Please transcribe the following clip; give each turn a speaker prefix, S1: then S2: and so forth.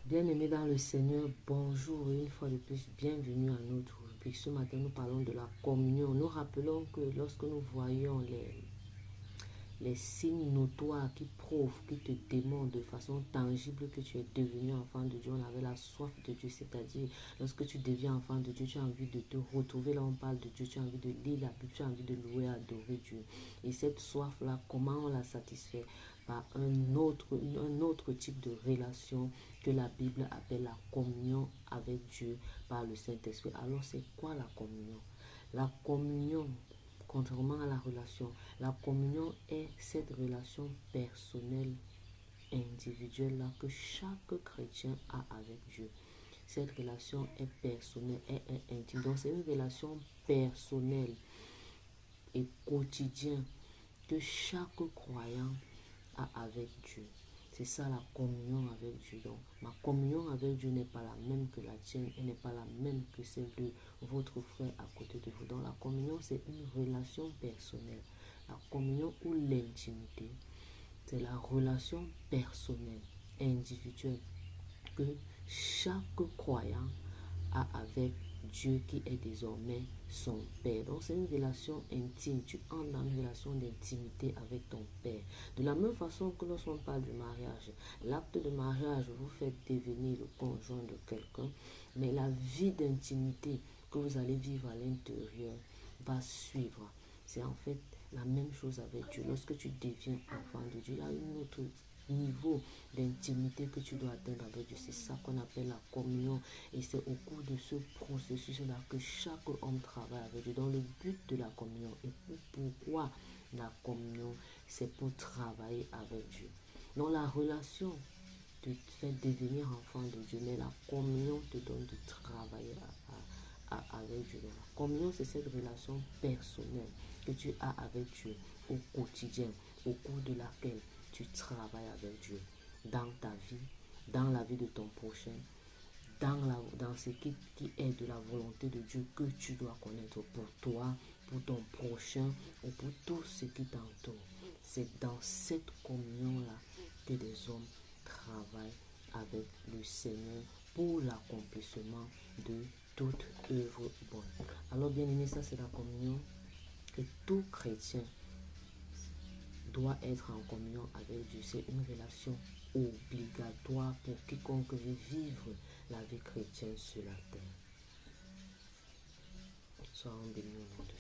S1: Bien-aimés dans le Seigneur, bonjour et une fois de plus, bienvenue à notre rubrique. Ce matin, nous parlons de la communion. Nous rappelons que lorsque nous voyons les signes notoires qui prouvent, qui te démontrent de façon tangible que tu es devenu enfant de Dieu, on avait la soif de Dieu, c'est-à-dire lorsque tu deviens enfant de Dieu, tu as envie de te retrouver là, on parle de Dieu, tu as envie de lire la Bible, tu as envie de louer et adorer Dieu. Et cette soif-là, comment on la satisfait? Par un autre type de relation que la Bible appelle la communion avec Dieu par le Saint-Esprit. Alors c'est quoi la communion? La communion, contrairement à la communion est cette relation personnelle, individuelle-là que chaque chrétien a avec Dieu. Cette relation est personnelle, est intime. Donc c'est une relation personnelle et quotidienne que chaque croyant a avec Dieu. C'est ça la communion avec Dieu. Donc, ma communion avec Dieu n'est pas la même que la tienne, elle n'est pas la même que celle de votre frère à côté de vous. Donc, la communion, c'est une relation personnelle. La communion ou l'intimité, c'est la relation personnelle, individuelle que chaque croyant a avec Dieu qui est désormais son Père. Donc c'est une relation intime. Tu entres dans une relation d'intimité avec ton Père. De la même façon que lorsqu'on parle du mariage, l'acte de mariage vous fait devenir le conjoint de quelqu'un, mais la vie d'intimité que vous allez vivre à l'intérieur va suivre. C'est en fait la même chose avec Dieu. Lorsque tu deviens enfant de Dieu, il y a une autre niveau d'intimité que tu dois atteindre avec Dieu. C'est ça qu'on appelle la communion. Et c'est au cours de ce processus-là que chaque homme travaille avec Dieu. Donc le but de la communion et pourquoi la communion, c'est pour travailler avec Dieu. Donc la relation te fait devenir enfant de Dieu, mais la communion te donne de travailler avec Dieu. Donc, la communion, c'est cette relation personnelle que tu as avec Dieu au quotidien, au cours de laquelle tu travailles avec Dieu dans ta vie, dans la vie de ton prochain, dans ce qui est de la volonté de Dieu que tu dois connaître pour toi, pour ton prochain ou pour tout ce qui t'entoure. C'est dans cette communion-là que des hommes travaillent avec le Seigneur pour l'accomplissement de toute œuvre bonne. Alors bien aimé, ça c'est la communion. Et tout chrétien doit être en communion avec Dieu. C'est une relation obligatoire pour quiconque veut vivre la vie chrétienne sur la terre. Soyons bénis au nom de